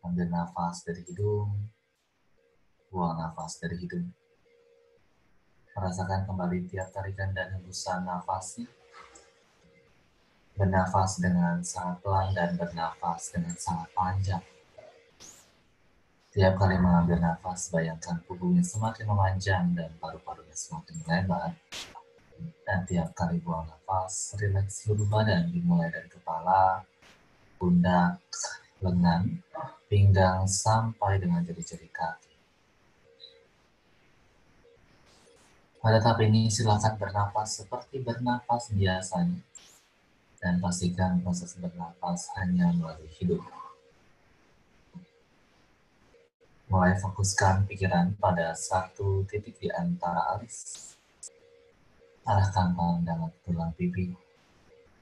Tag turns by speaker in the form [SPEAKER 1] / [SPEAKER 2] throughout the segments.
[SPEAKER 1] Ambil nafas dari hidung, buang nafas dari hidung. Rasakan kembali tiap tarikan dan hembusan nafasnya. Bernafas dengan sangat pelan dan bernafas dengan sangat panjang. Tiap kali mengambil nafas, bayangkan punggungnya semakin memanjang dan paru-parunya semakin melebar. Dan tiap kali buang nafas, rileks seluruh badan dimulai dari kepala, pundak, lengan, pinggang, sampai dengan jari-jari kaki. Pada tahap ini silakan bernafas seperti bernafas biasanya. Dan pastikan proses bernafas hanya melalui hidung. Mulai fokuskan pikiran pada satu titik di antara alis. Arahkan pandangan ke tulang pipi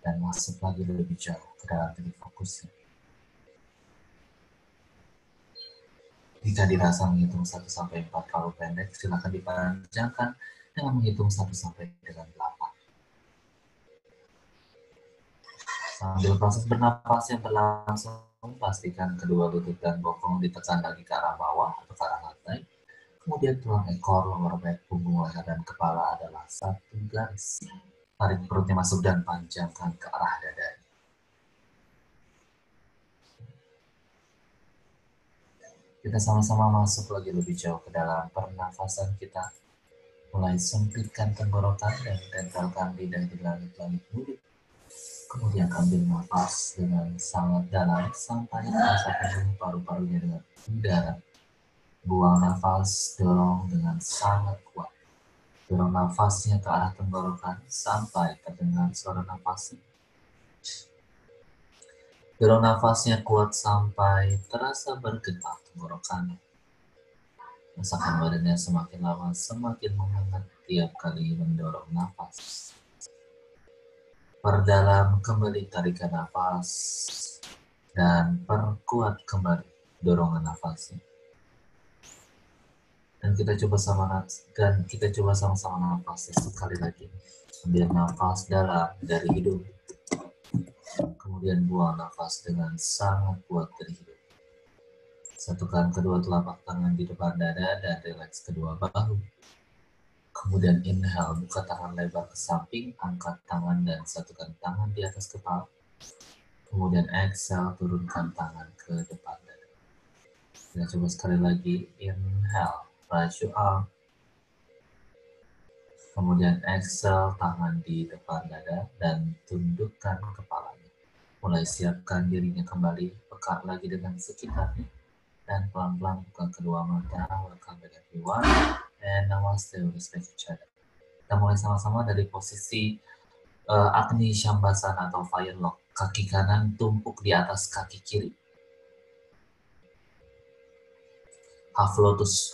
[SPEAKER 1] dan masuk lagi lebih jauh ke dalam titik fokusnya. Jika dirasa menghitung 1-4 terlalu pendek, silakan dipanjangkan dengan menghitung 1-8. Sambil proses bernapas yang berlangsung, pastikan kedua lutut dan bokong ditekan lagi ke arah bawah atau ke arah lantai. Kemudian tulang ekor, lower back, punggung, leher, dan kepala adalah satu garis. Tarik perutnya masuk dan panjangkan ke arah dada. Kita sama-sama masuk lagi lebih jauh ke dalam pernafasan kita. Mulai sempitkan tenggorokan dan tempelkan lidah di langit-langit mulut. Kemudian ambil nafas dengan sangat dalam sampai terasa penuh paru-parunya dengan udara. Buang nafas, dorong dengan sangat kuat. Dorong nafasnya ke arah tenggorokan sampai terdengar suara nafasnya. Dorong nafasnya kuat sampai terasa bergetar tenggorokannya. Rasakan badannya semakin lama semakin menghangat tiap kali mendorong nafas. Perdalam kembali tarikan nafas dan perkuat kembali dorongan nafasnya. Dan kita coba sama-sama nafasnya sekali lagi. Ambil nafas dalam dari hidung. Kemudian buang nafas dengan sangat kuat dari hidung. Satukan kedua telapak tangan di depan dada dan rileks kedua bahu. Kemudian inhale, buka tangan lebar ke samping, angkat tangan dan satukan tangan di atas kepala. Kemudian exhale, turunkan tangan ke depan dada. Kita coba sekali lagi, inhale, raise your arm. Kemudian exhale, tangan di depan dada dan tundukkan kepalanya. Mulai siapkan dirinya kembali, pekat lagi dengan sekitarnya. Dan pelan-pelan buka kedua mata, welcome back everyone. And namaste, respect each other. Kita mulai sama-sama dari posisi Agni Shambhasana atau Fire Lock. Kaki kanan tumpuk di atas kaki kiri. Half lotus.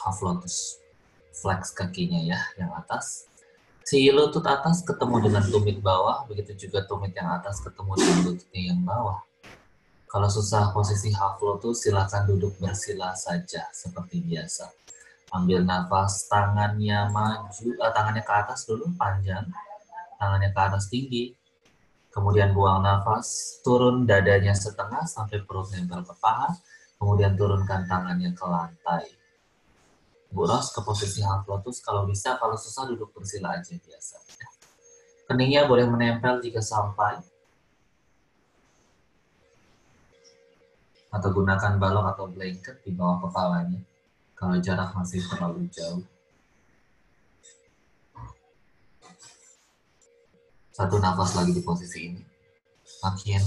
[SPEAKER 1] Flex kakinya ya, yang atas. Si lutut atas ketemu dengan tumit bawah, begitu juga tumit yang atas ketemu dengan lututnya yang bawah. Kalau susah posisi half lotus, silakan duduk bersila saja seperti biasa. Ambil nafas, tangannya maju, tangannya ke atas dulu, panjang. Tangannya ke atas tinggi. Kemudian buang nafas, turun dadanya setengah sampai perut nempel ke paha. Kemudian turunkan tangannya ke lantai. Buros ke posisi half lotus, kalau bisa, kalau susah duduk bersila aja biasa. Keningnya boleh menempel jika sampai. Atau gunakan balok atau blanket di bawah kepalanya kalau jarak masih terlalu jauh. Satu nafas lagi di posisi ini. Makin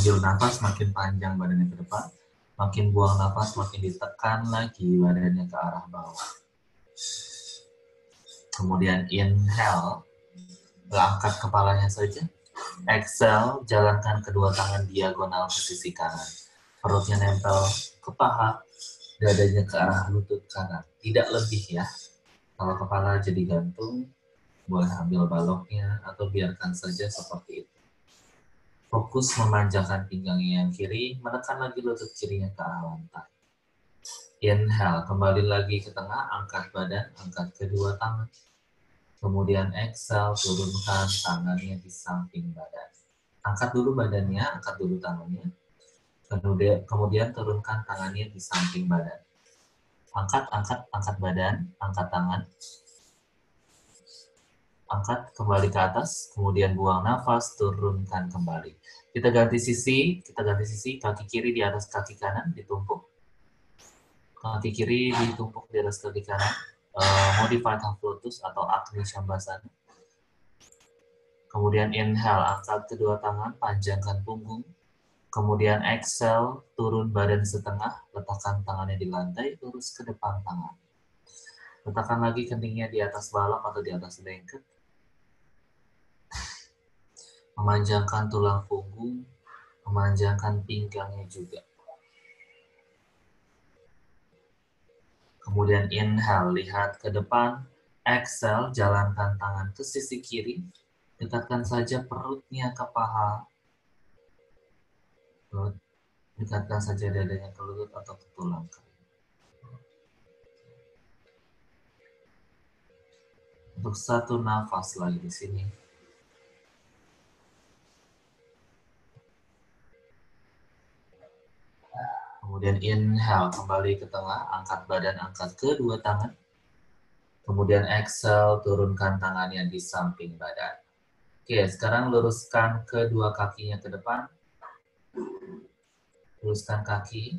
[SPEAKER 1] ambil nafas makin panjang badannya ke depan, makin buang nafas makin ditekan lagi badannya ke arah bawah. Kemudian inhale, angkat kepalanya saja. Exhale, jalankan kedua tangan diagonal ke sisi kanan. Perutnya nempel ke paha, dadanya ke arah lutut kanan. Tidak lebih ya. Kalau kepala jadi gantung, boleh ambil baloknya atau biarkan saja seperti itu. Fokus memanjangkan pinggangnya yang kiri, menekan lagi lutut kirinya ke arah lantai. Inhale, kembali lagi ke tengah, angkat badan, angkat kedua tangan. Kemudian exhale, turunkan tangannya di samping badan. Angkat dulu badannya, angkat dulu tangannya. Kemudian turunkan tangannya di samping badan. Angkat badan, angkat tangan. Angkat kembali ke atas, kemudian buang nafas, turunkan kembali. Kita ganti sisi, kaki kiri di atas kaki kanan, ditumpuk. Kaki kiri ditumpuk di atas kaki kanan. Modified half lotus atau Agni Shambhasana. Kemudian inhale, angkat kedua tangan, panjangkan punggung. Kemudian exhale, turun badan setengah, letakkan tangannya di lantai, lurus ke depan tangan. Letakkan lagi keningnya di atas balak atau di atas lengket. Memanjangkan tulang punggung, memanjangkan pinggangnya juga. Kemudian inhale, lihat ke depan. Exhale, jalankan tangan ke sisi kiri. Dekatkan saja perutnya ke paha. Dekatkan saja dadanya ke lutut atau ke tulang kaki. Untuk satu nafas lagi di sini. Kemudian inhale, kembali ke tengah, angkat badan, angkat kedua tangan. Kemudian exhale, turunkan tangannya di samping badan. Oke, sekarang luruskan kedua kakinya ke depan. Luruskan kaki.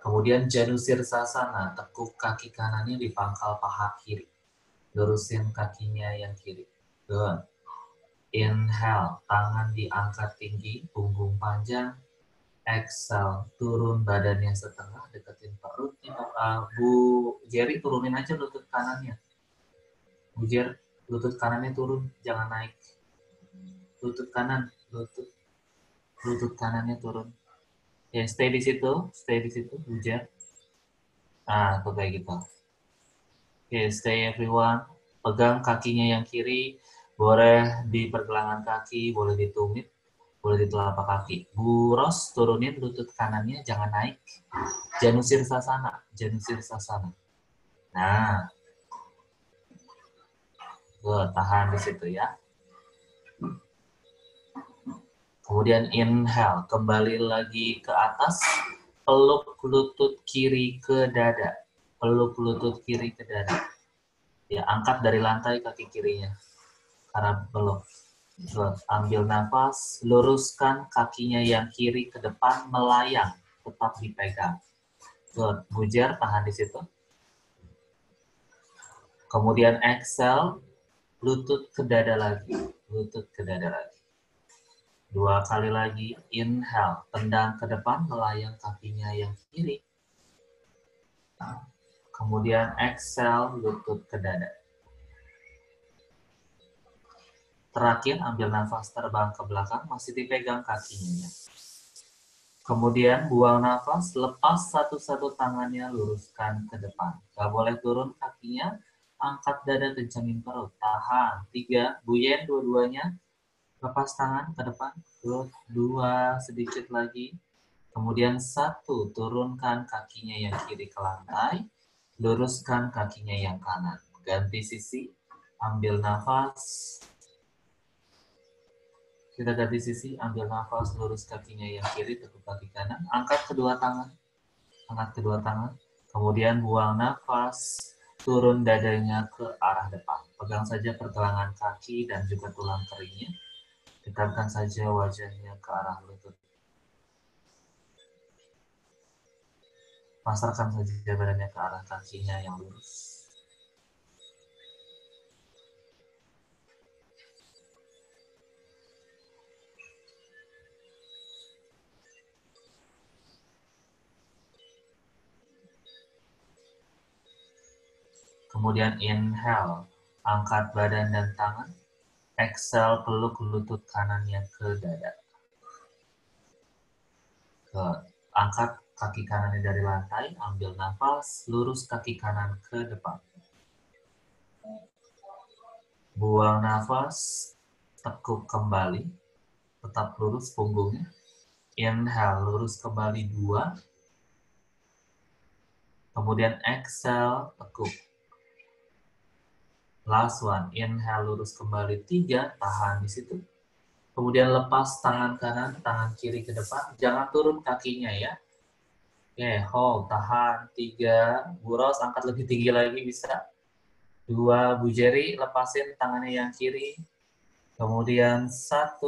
[SPEAKER 1] Kemudian Janu Sirsasana, tekuk kaki kanannya di pangkal paha kiri. Lurusin kakinya yang kiri. Good. Inhale, tangan diangkat tinggi, punggung panjang. Exhale, turun badannya setengah, deketin perutnya. Bu Jerry, turunin aja lutut kanannya. Bu Jerry, lutut kanannya turun, jangan naik. Lutut kanan, lutut kanannya turun. Ya, stay di situ, Bu Jerry. Nah, tuh kayak gitu. Oke, stay everyone. Pegang kakinya yang kiri, boleh di pergelangan kaki, boleh di tumit, boleh di telapak kaki. Bu Ros, turunin lutut kanannya, jangan naik. Janu Sirsasana. Nah, tahan di situ ya. Kemudian inhale, kembali lagi ke atas, peluk lutut kiri ke dada. Peluk lutut kiri ke dada. Ya, angkat dari lantai kaki kirinya. Karena peluk. Good. Ambil nafas, luruskan kakinya yang kiri ke depan, melayang, tetap dipegang. Good. Bujar, tahan di situ. Kemudian exhale, lutut ke dada lagi. Lutut ke dada lagi. 2 kali lagi, inhale, tendang ke depan, melayang kakinya yang kiri. Kemudian exhale, lutut ke dada. Terakhir, ambil nafas terbang ke belakang, masih dipegang kakinya. Kemudian buang nafas, lepas satu-satu tangannya, luruskan ke depan. Gak boleh turun kakinya, angkat dada, kencangin perut. Tahan. 3, buyen dua-duanya. Lepas tangan ke depan. 2, sedikit lagi. Kemudian 1, turunkan kakinya yang kiri ke lantai. Luruskan kakinya yang kanan. Ganti sisi, ambil nafas. Kita ganti sisi, ambil nafas, lurus kakinya yang kiri, tekuk kaki kanan, angkat kedua tangan, kemudian buang nafas, turun dadanya ke arah depan. Pegang saja pergelangan kaki dan juga tulang keringnya, dekatkan saja wajahnya ke arah lutut. Pasarkan saja badannya ke arah kakinya yang lurus. Kemudian inhale, angkat badan dan tangan. Exhale, peluk lutut kanannya ke dada. Angkat kaki kanannya dari lantai, ambil nafas, lurus kaki kanan ke depan. Buang nafas, tekuk kembali, tetap lurus punggungnya. Inhale, lurus kembali 2. Kemudian exhale, tekuk. Last one, inhale lurus kembali 3, tahan di situ. Kemudian lepas tangan kanan, tangan kiri ke depan. Jangan turun kakinya ya. Oke, hold, tahan. 3, Bu Ros angkat lebih tinggi lagi bisa. 2, Bu Jerry lepasin tangannya yang kiri. Kemudian 1,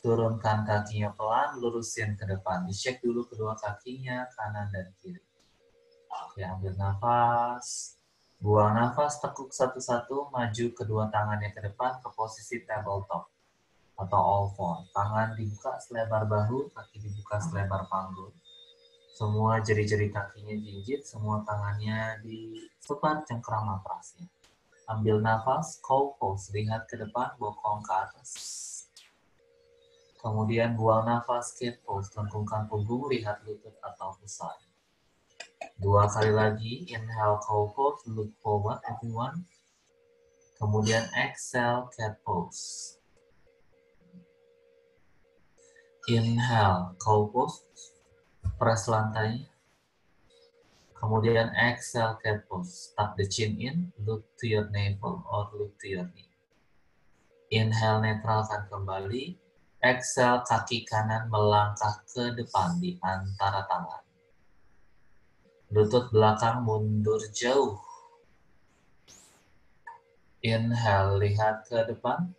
[SPEAKER 1] turunkan kakinya pelan, lurusin ke depan. Dicek dulu kedua kakinya, kanan dan kiri. Oke, ambil nafas. Buang nafas, tekuk satu-satu, maju kedua tangannya ke depan ke posisi tabletop atau all four. Tangan dibuka selebar bahu, kaki dibuka selebar panggul. Semua jari-jari kakinya jinjit, semua tangannya disebar cengkram matrasnya. Ambil nafas, cow pose, lihat ke depan, bokong ke atas. Kemudian buang nafas, cat pose, tengkungkan punggung, lihat lutut atau pusat. 2 kali lagi, inhale cow pose, look forward everyone. Kemudian exhale cat pose. Inhale cow pose, press lantai. Kemudian exhale cat pose, tuck the chin in, look to your navel or look to your knee. Inhale netralkan kembali. Exhale kaki kanan melangkah ke depan di antara tangan. Lutut belakang mundur jauh. Inhale, lihat ke depan.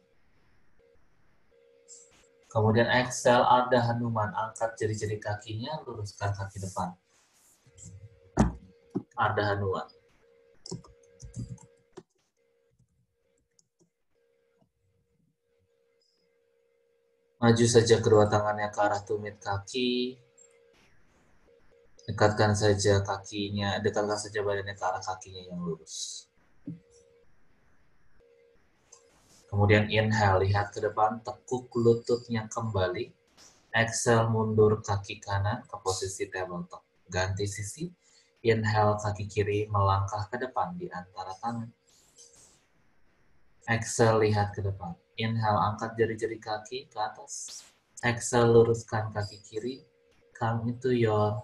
[SPEAKER 1] Kemudian exhale, Ardha Hanuman. Angkat jari-jari kakinya, luruskan kaki depan. Ardha Hanuman. Maju saja kedua tangannya ke arah tumit kaki. Dekatkan saja kakinya, dekatkan saja badannya ke arah kakinya yang lurus. Kemudian inhale, lihat ke depan, tekuk lututnya kembali. Exhale, mundur kaki kanan ke posisi tabletop. Ganti sisi. Inhale, kaki kiri melangkah ke depan di antara tangan. Exhale, lihat ke depan. Inhale, angkat jari-jari kaki ke atas. Exhale, luruskan kaki kiri. Come into your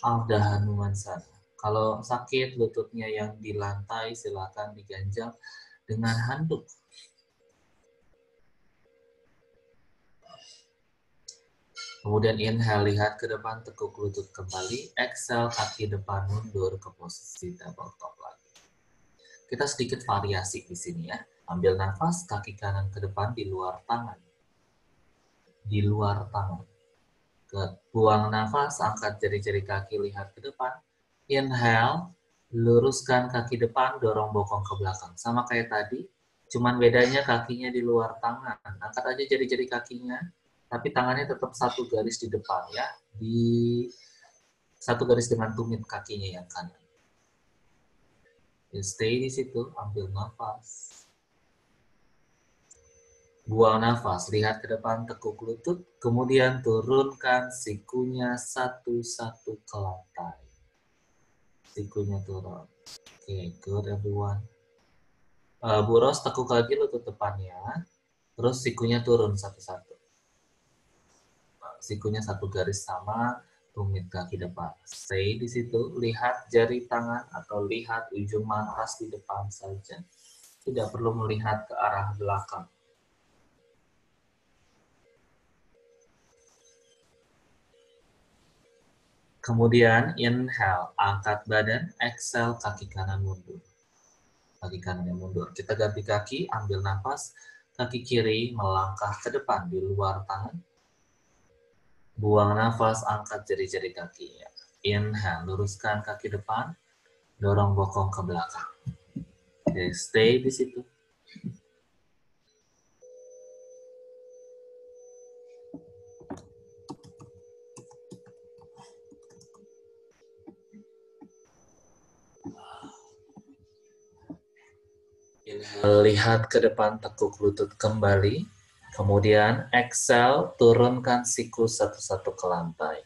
[SPEAKER 1] Ardha Hanumansana. Kalau sakit lututnya yang di lantai, silakan diganjal dengan handuk. Kemudian inhale, lihat ke depan, tekuk lutut kembali. Exhale, kaki depan mundur ke posisi tabletop lagi. Kita sedikit variasi di sini ya. Ambil nafas, kaki kanan ke depan di luar tangan. Di luar tangan. Buang nafas, angkat jari-jari kaki, lihat ke depan. Inhale, luruskan kaki depan, dorong bokong ke belakang. Sama kayak tadi, cuman bedanya kakinya di luar tangan. Angkat aja jari-jari kakinya, tapi tangannya tetap satu garis di depan ya. Di satu garis dengan tumit kakinya yang kanan. Stay di situ, ambil nafas. Buang nafas, lihat ke depan, tekuk lutut, kemudian turunkan sikunya satu-satu ke lantai. Sikunya turun. Oke, good everyone. Bu Ros tekuk lagi lutut depannya, terus sikunya turun satu-satu. Sikunya satu garis sama, tumit kaki depan. Stay di situ, lihat jari tangan atau lihat ujung matras di depan saja. Tidak perlu melihat ke arah belakang. Kemudian inhale, angkat badan, exhale, kaki kanan mundur. Kaki kanan mundur. Kita ganti kaki, ambil nafas, kaki kiri melangkah ke depan di luar tangan. Buang nafas, angkat jari-jari kakinya. Inhale, luruskan kaki depan, dorong bokong ke belakang. Oke, stay di situ. Lihat ke depan, tekuk lutut kembali. Kemudian exhale, turunkan siku satu-satu ke lantai.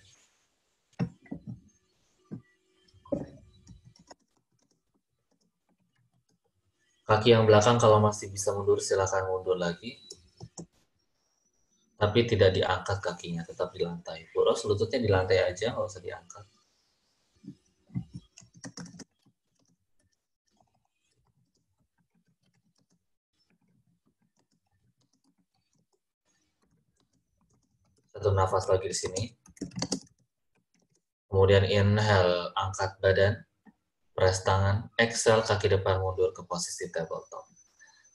[SPEAKER 1] Kaki yang belakang kalau masih bisa mundur, silakan mundur lagi. Tapi tidak diangkat kakinya, tetap di lantai. Boros lututnya di lantai aja, nggak usah diangkat. Satu nafas lagi di sini. Kemudian inhale, angkat badan, press tangan, exhale, kaki depan mundur ke posisi tabletop.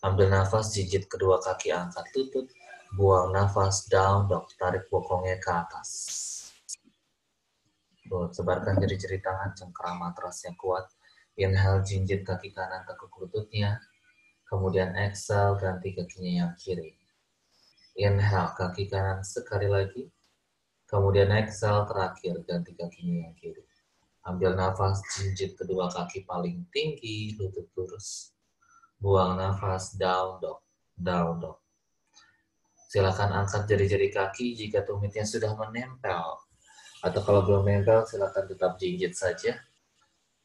[SPEAKER 1] Ambil nafas, jinjit kedua kaki, angkat lutut, buang nafas, down dog, tarik bokongnya ke atas. Tuh, sebarkan jari-jari tangan, cengkram matras yang kuat. Inhale, jinjit kaki kanan, tekuk lututnya. Kemudian exhale, ganti kakinya yang kiri. Inhale, kaki kanan sekali lagi. Kemudian exhale, terakhir, ganti kakinya yang kiri. Ambil nafas, jinjit kedua kaki paling tinggi, lutut lurus. Buang nafas, down dog, down dog. Silakan angkat jari-jari kaki jika tumitnya sudah menempel. Atau kalau belum menempel, silakan tetap jinjit saja.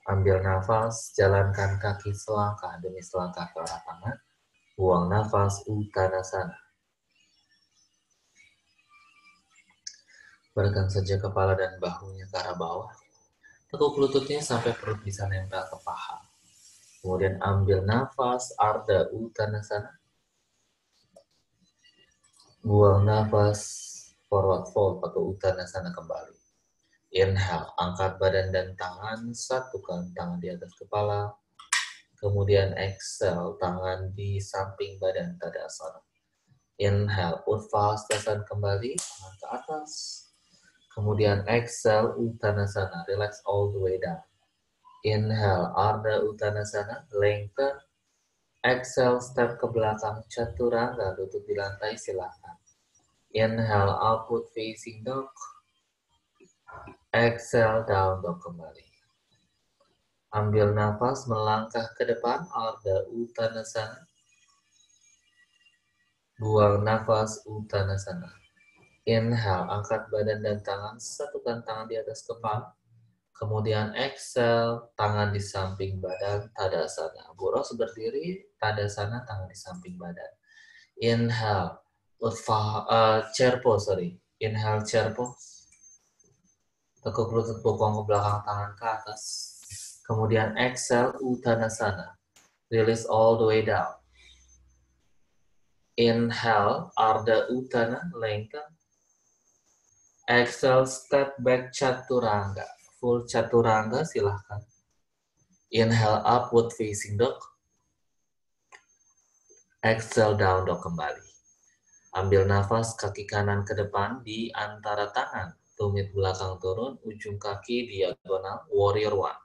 [SPEAKER 1] Ambil nafas, jalankan kaki selangkah demi selangkah ke arah tangan. Buang nafas, Uttanasana. Berikan saja kepala dan bahunya ke arah bawah. Tekuk lututnya sampai perut bisa nempel ke paha. Kemudian ambil nafas, Ardha Uttanasana. Buang nafas, forward fold atau Uttanasana kembali. Inhale, angkat badan dan tangan, satukan tangan di atas kepala. Kemudian exhale, tangan di samping badan, Tadasana. Inhale, Utthasana kembali, tangan ke atas. Kemudian exhale, Uttanasana, relax all the way down. Inhale, Ardha Uttanasana, lengthen. Exhale, step ke belakang, Chaturanga, lutut di lantai, silakan. Inhale, upward facing dog. Exhale, down dog kembali. Ambil nafas, melangkah ke depan, Ardha Uttanasana. Buang nafas, Uttanasana. Inhale, angkat badan dan tangan, satukan tangan di atas kepala. Kemudian exhale, tangan di samping badan, Tadasana. Boros berdiri, Tadasana, tangan di samping badan. Inhale, chair pose, Inhale, chair pose. Tekuk lutut bokong ke belakang, tangan ke atas. Kemudian exhale, Uttanasana. Release all the way down. Inhale, Ardha Uttana, lengthen. Exhale, step back Chaturanga. Full Chaturanga, silahkan. Inhale, upward facing dog. Exhale, down dog kembali. Ambil nafas, kaki kanan ke depan di antara tangan. Tumit belakang turun, ujung kaki diagonal, warrior one.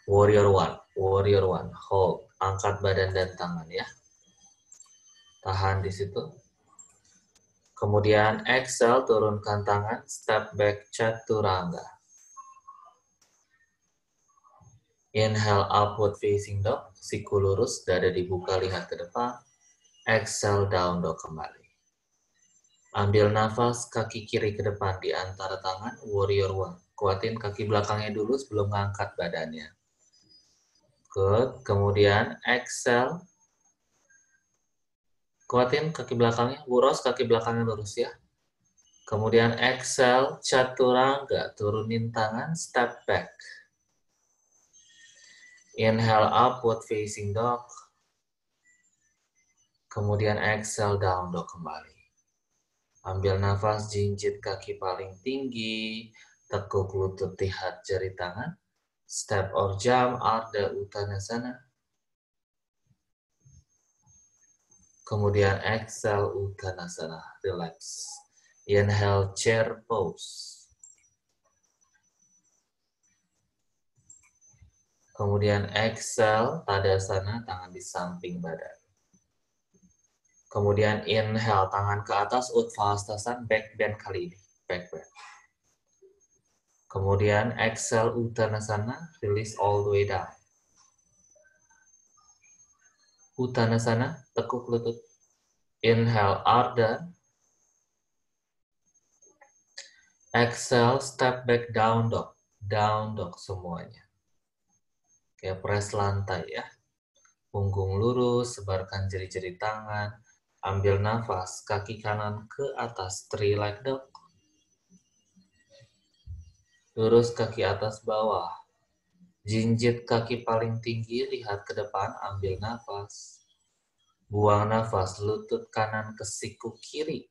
[SPEAKER 1] Warrior one, warrior one. Hold, angkat badan dan tangan ya. Tahan di situ. Kemudian exhale, turunkan tangan, step back Chaturanga. Inhale, upward facing dog, siku lurus, dada dibuka, lihat ke depan. Exhale, down dog kembali. Ambil nafas, kaki kiri ke depan di antara tangan, warrior one. Kuatin kaki belakangnya dulu sebelum ngangkat badannya. Good, kemudian exhale. Kuatin kaki belakangnya, lurus, kaki belakangnya lurus ya. Kemudian exhale, Chaturanga, turunin tangan, step back. Inhale, upward facing dog. Kemudian exhale, down dog kembali. Ambil nafas, jinjit kaki paling tinggi, tekuk lutut, lihat jari tangan. Step or jump, Ardha Uttanasana. Kemudian exhale, Uttanasana, relax. Inhale, chair pose. Kemudian exhale, Tadasana, tangan di samping badan. Kemudian inhale, tangan ke atas, Utthasana, back bend kali ini. Back bend. Kemudian exhale, Uttanasana, release all the way down. Uttanasana, tekuk lutut. Inhale, Ardha. Exhale, step back, down dog. Down dog semuanya. Kayak press lantai ya. Punggung lurus, sebarkan jari-jari tangan. Ambil nafas, kaki kanan ke atas, three leg dog. Lurus kaki atas bawah. Jinjit kaki paling tinggi, lihat ke depan, ambil nafas. Buang nafas, lutut kanan ke siku kiri.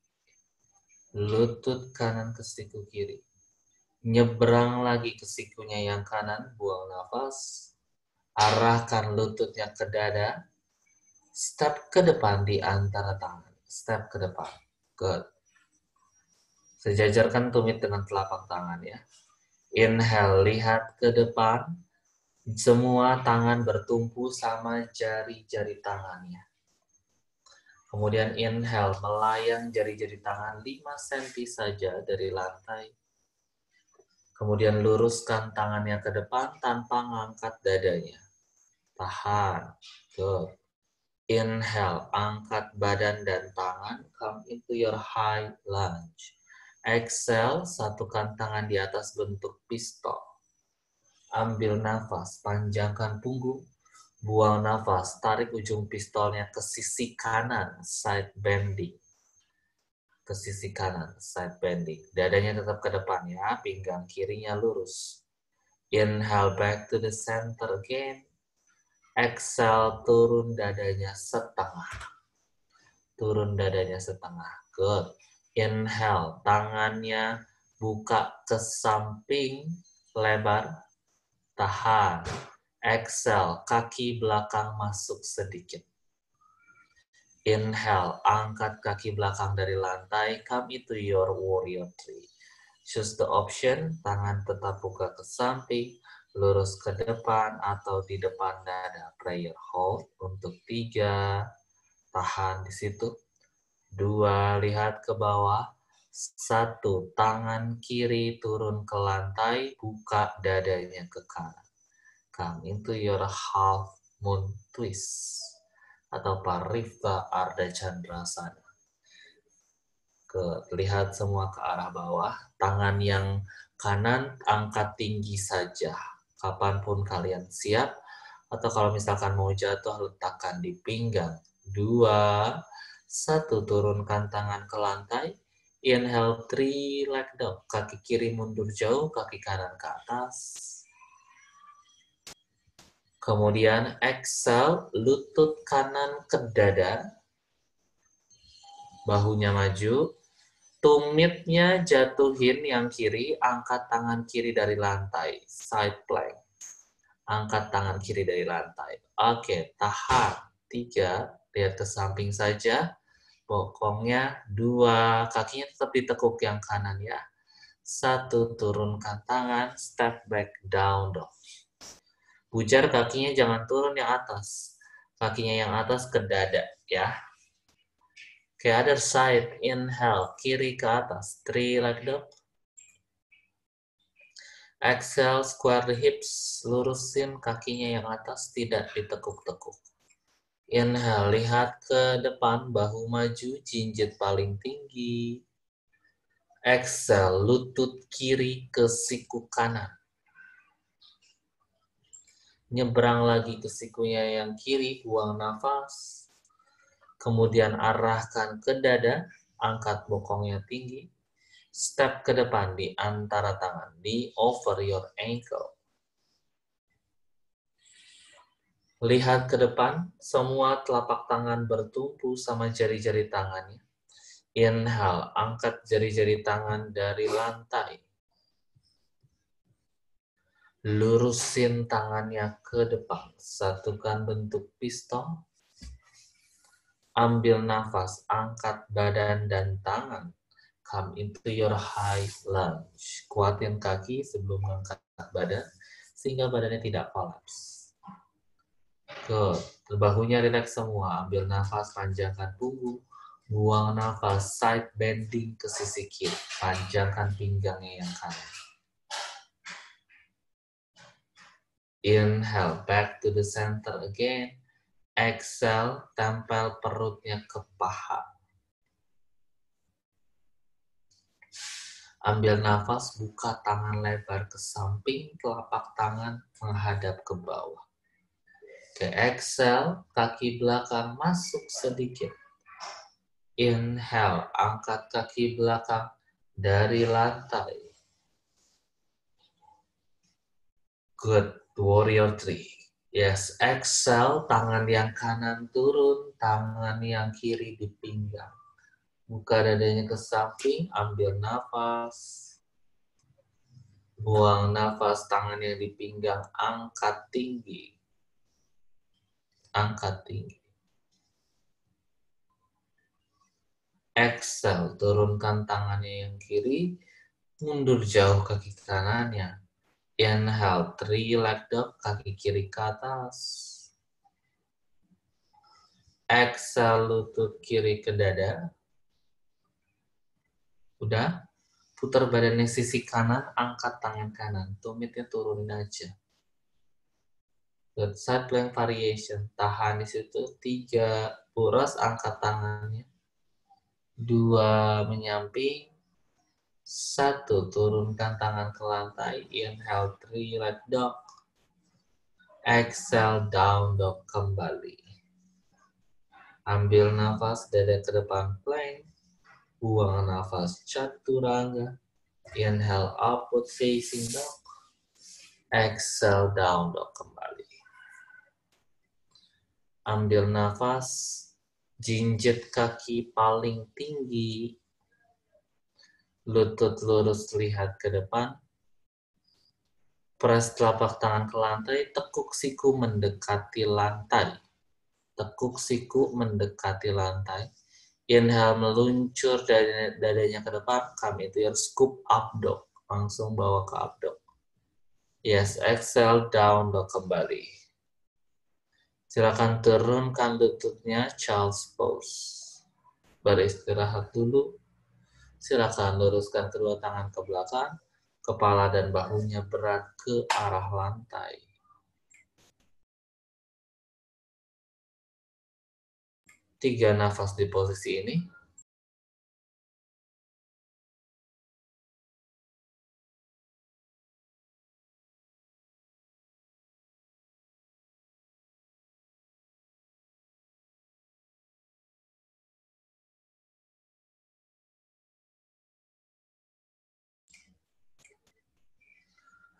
[SPEAKER 1] lutut kanan ke siku kiri. Nyebrang lagi ke sikunya yang kanan, buang nafas. Arahkan lututnya ke dada. Step ke depan di antara tangan. Step ke depan. Good. Sejajarkan tumit dengan telapak tangan ya. Inhale, lihat ke depan. Semua tangan bertumpu sama jari-jari tangannya. Kemudian inhale, melayang jari-jari tangan 5 cm saja dari lantai. Kemudian luruskan tangannya ke depan tanpa ngangkat dadanya. Tahan. Good. Inhale, angkat badan dan tangan. Come into your high lunge. Exhale, satukan tangan di atas bentuk pistol. Ambil nafas, panjangkan punggung. Buang nafas, tarik ujung pistolnya ke sisi kanan, side bending. Ke sisi kanan, side bending. Dadanya tetap ke depan ya, pinggang kirinya lurus. Inhale back to the center again. Exhale, turun dadanya setengah. Turun dadanya setengah. Good. Inhale, tangannya buka ke samping, lebar. Tahan. Exhale, kaki belakang masuk sedikit. Inhale, angkat kaki belakang dari lantai, come into your warrior three. Choose the option, tangan tetap buka ke samping, lurus ke depan atau di depan dada. Prayer hold untuk 3, tahan di situ. 2, lihat ke bawah. 1, tangan kiri turun ke lantai, buka dadanya ke kanan. Come into your half moon twist atau Parivta Ardha Chandrasana. Lihat semua ke arah bawah, tangan yang kanan angkat tinggi saja. Kapanpun kalian siap, atau kalau misalkan mau jatuh letakkan di pinggang. 2, 1, turunkan tangan ke lantai. Inhale 3, leg down. Kaki kiri mundur jauh, kaki kanan ke atas. Kemudian exhale, lutut kanan ke dada, bahunya maju, tumitnya jatuhin yang kiri, angkat tangan kiri dari lantai, side plank. Angkat tangan kiri dari lantai. Oke, tahan. 3, lihat ke samping saja, bokongnya. 2, kakinya tetap ditekuk yang kanan ya. 1, turunkan tangan, step back down dog. Pujar kakinya jangan turun yang atas. Kakinya yang atas ke dada ya. Ke other side, inhale, kiri ke atas. 3 like that. Exhale, square the hips. Lurusin kakinya yang atas, tidak ditekuk-tekuk. Inhale, lihat ke depan, bahu maju, jinjit paling tinggi. Exhale, lutut kiri ke siku kanan. Nyebrang lagi ke sikunya yang kiri, buang nafas. Kemudian arahkan ke dada, angkat bokongnya tinggi. Step ke depan di antara tangan, di over your ankle. Lihat ke depan, semua telapak tangan bertumpu sama jari-jari tangannya. Inhale, angkat jari-jari tangan dari lantai. Lurusin tangannya ke depan, satukan bentuk pistol. Ambil nafas, angkat badan dan tangan. Come into your high lunge. Kuatin kaki sebelum mengangkat badan, sehingga badannya tidak kolaps. Good. Bahunya rileks semua. Ambil nafas, panjangkan punggung. Buang nafas, side bending ke sisi kiri. Panjangkan pinggangnya yang kanan. Inhale, back to the center again. Exhale, tempel perutnya ke paha. Ambil nafas, buka tangan lebar ke samping, telapak tangan menghadap ke bawah. Oke, exhale, kaki belakang masuk sedikit. Inhale, angkat kaki belakang dari lantai. Good, warrior three. Yes, exhale, tangan yang kanan turun, tangan yang kiri di pinggang. Buka dadanya ke samping, ambil nafas. Buang nafas, tangan yang di pinggang, angkat tinggi. Angkat tinggi. Exhale, turunkan tangannya yang kiri, mundur jauh kaki kanannya. Inhale, 3 leg dog, kaki kiri ke atas. Exhale, lutut kiri ke dada. Udah? Putar badannya sisi kanan, angkat tangan kanan. Tumitnya turunin aja. Good. Side plank variation. Tahan di situ. 3 puras, angkat tangannya. 2 menyamping. 1 turunkan tangan ke lantai. Inhale, 3 leg dog. Exhale, down dog kembali. Ambil nafas, dada ke depan plank. Buang nafas, chaturanga. Inhale, upward facing dog. Exhale, down dog kembali. Ambil nafas, jinjit kaki paling tinggi. Lutut lurus lihat ke depan. Press telapak tangan ke lantai, tekuk siku mendekati lantai. Tekuk siku mendekati lantai. Inhale, meluncur dadanya ke depan, come into your scoop up dog. Langsung bawa ke up dog. Yes, exhale, down dog kembali. Silakan turunkan lututnya, child's pose. Beristirahat dulu. Silakan luruskan kedua tangan ke belakang. Kepala dan bahunya berat ke arah lantai. Tiga nafas di posisi ini.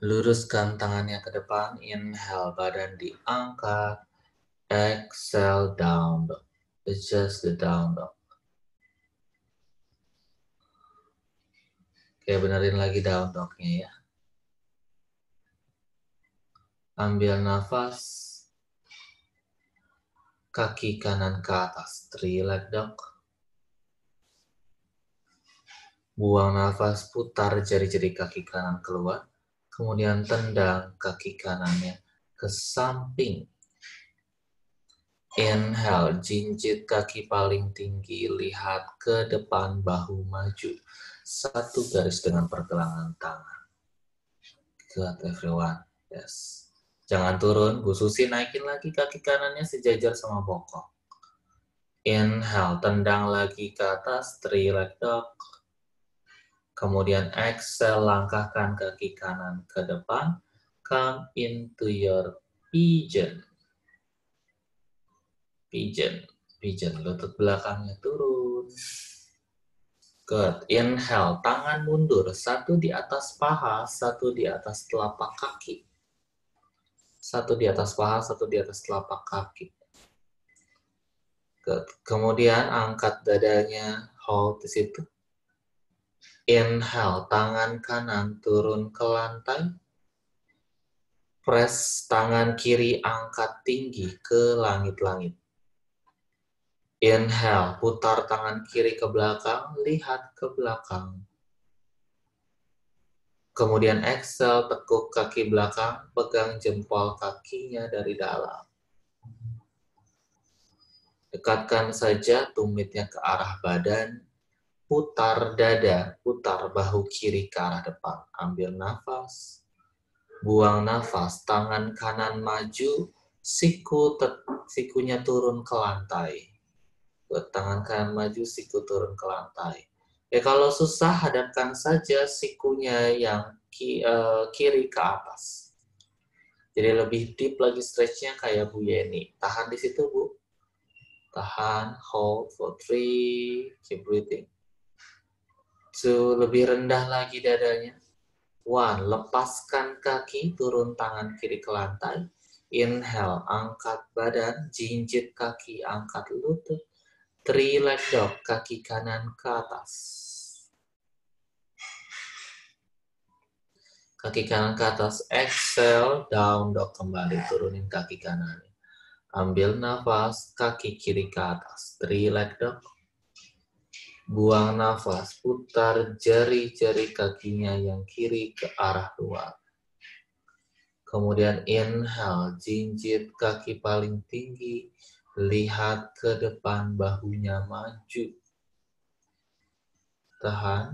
[SPEAKER 1] Luruskan tangannya ke depan. Inhale, badan diangkat. Exhale, down dog. Adjust the down dog. Oke, benerin lagi down dognya ya. Ambil nafas. Kaki kanan ke atas. 3 leg dog. Buang nafas, putar jari-jari kaki kanan keluar. Kemudian tendang kaki kanannya ke samping. Inhale, jinjit kaki paling tinggi, lihat ke depan, bahu maju. 1 garis dengan pergelangan tangan. Good, everyone. Yes. Jangan turun, Bu Susi naikin lagi kaki kanannya sejajar sama bokong. Inhale, tendang lagi ke atas, 3 leg dog. Kemudian exhale, langkahkan kaki kanan ke depan. Come into your pigeon. Pigeon. Lutut belakangnya turun. Good. Inhale, tangan mundur. 1 di atas paha, 1 di atas telapak kaki. 1 di atas paha, 1 di atas telapak kaki. Good. Kemudian angkat dadanya, hold di situ. Inhale, tangan kanan turun ke lantai. Press tangan kiri angkat tinggi ke langit-langit. Inhale, putar tangan kiri ke belakang, lihat ke belakang. Kemudian exhale, tekuk kaki belakang, pegang jempol kakinya dari dalam. Dekatkan saja tumitnya ke arah badan, putar dada, putar bahu kiri ke arah depan. Ambil nafas, buang nafas, tangan kanan maju, sikunya turun ke lantai. Tangan kanan maju, siku turun ke lantai. Kalau susah, hadapkan saja sikunya yang kiri ke atas. Jadi lebih deep lagi stretch-nya kayak Bu Yeni. Tahan di situ, Bu. Tahan, hold for 3, keep breathing. 2, lebih rendah lagi dadanya. 1, lepaskan kaki, turun tangan kiri ke lantai. Inhale, angkat badan, jinjit kaki, angkat lutut. Three-leg dog, kaki kanan ke atas. Kaki kanan ke atas, exhale, down dog kembali, turunin kaki kanan. Ambil nafas, kaki kiri ke atas, three-leg dog. Buang nafas, putar jari-jari kakinya yang kiri ke arah luar. Kemudian inhale, jinjit kaki paling tinggi, lihat ke depan, bahunya maju. Tahan.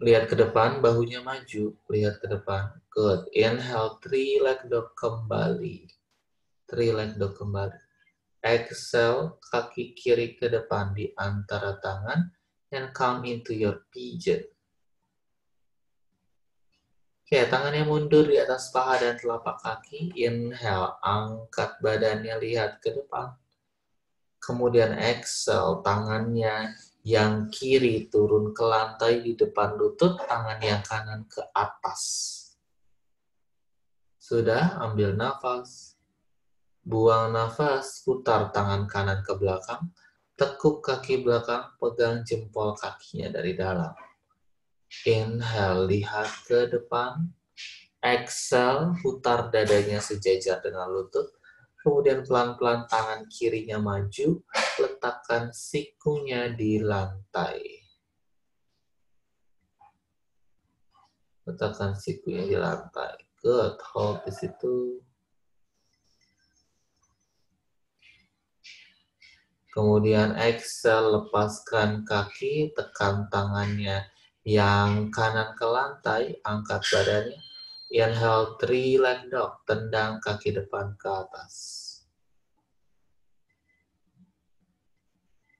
[SPEAKER 1] Lihat ke depan, bahunya maju. Lihat ke depan. Good. Inhale, three-leg dog kembali. Three-leg dog kembali. Exhale, kaki kiri ke depan di antara tangan. And come into your pigeon. Oke, tangannya mundur di atas paha dan telapak kaki. Inhale, angkat badannya, lihat ke depan. Kemudian exhale, tangannya yang kiri turun ke lantai di depan lutut, tangan yang kanan ke atas. Sudah, ambil nafas. Buang nafas, putar tangan kanan ke belakang. Tekuk kaki belakang, pegang jempol kakinya dari dalam. Inhale, lihat ke depan. Exhale, putar dadanya sejajar dengan lutut. Kemudian pelan-pelan tangan kirinya maju, letakkan sikunya di lantai. Letakkan sikunya di lantai. Good, hold di situ. Kemudian exhale, lepaskan kaki, tekan tangannya yang kanan ke lantai, angkat badannya. Inhale, three-leg dog, tendang kaki depan ke atas.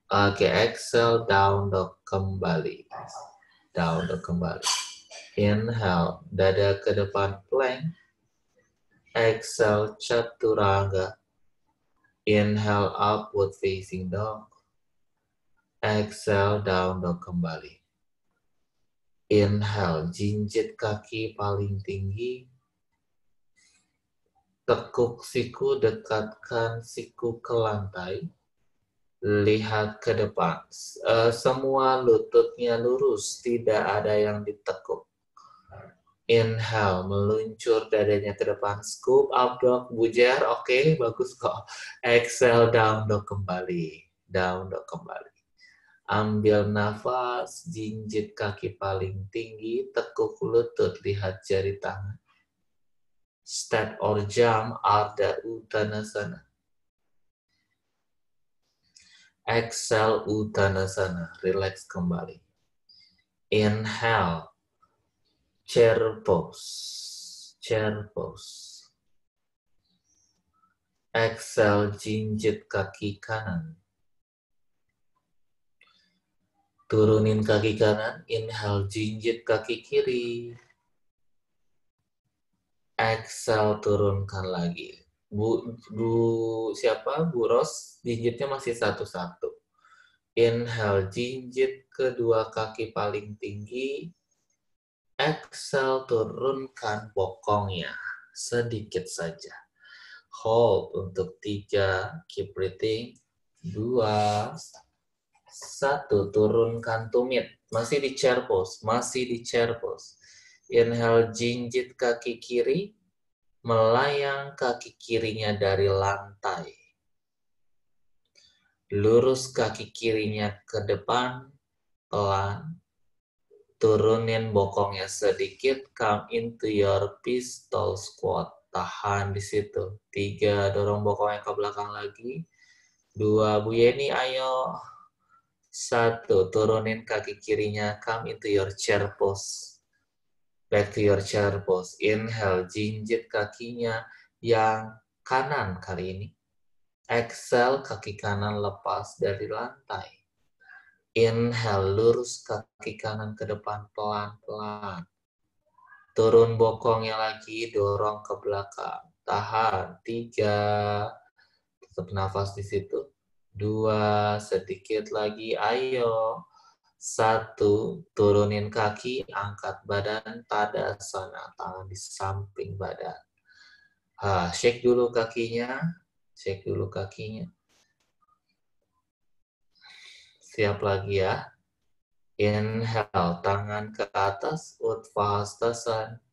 [SPEAKER 1] Oke, exhale, down dog kembali. Down dog kembali. Inhale, dada ke depan plank. Exhale, chaturanga. Inhale, upward facing dog. Exhale, down dog kembali. Inhale, jinjit kaki paling tinggi. Tekuk siku, dekatkan siku ke lantai. Lihat ke depan. Semua lututnya lurus, tidak ada yang ditekuk. Inhale, meluncur dadanya ke depan. Scoop up dog, bujar. Oke, bagus kok. Exhale, down dog kembali. Down dog kembali. Ambil nafas, jinjit kaki paling tinggi, tekuk lutut, lihat jari tangan. Step or jump, Ardha Uttanasana. Exhale, Uttanasana, relax kembali. Inhale, chair pose, chair pose. Exhale, jinjit kaki kanan. Turunin kaki kanan, inhale, jinjit kaki kiri. Exhale, turunkan lagi. Bu Ros, jinjitnya masih satu-satu. Inhale, jinjit kedua kaki paling tinggi. Exhale, turunkan bokongnya. Sedikit saja. Hold untuk 3, keep breathing. 2, 1, turunkan tumit. Masih di chair pose, masih di chair pose. Inhale, jinjit kaki kiri. Melayang kaki kirinya dari lantai. Lurus kaki kirinya ke depan, pelan. Turunin bokongnya sedikit, come into your pistol squat. Tahan di situ. 3, dorong bokongnya ke belakang lagi. 2, Bu Yeni, ayo. 1, turunin kaki kirinya, come into your chair pose. Back to your chair pose. Inhale, jinjit kakinya yang kanan kali ini. Exhale, kaki kanan lepas dari lantai. Inhale, lurus kaki kanan ke depan pelan-pelan. Turun bokongnya lagi, dorong ke belakang. Tahan. 3. Tetap nafas di situ. 2, sedikit lagi. Ayo. 1, turunin kaki, angkat badan, tadasana, tangan di samping badan. Shake dulu kakinya, shake dulu kakinya. Siap lagi ya. Inhale, tangan ke atas, utvastasan.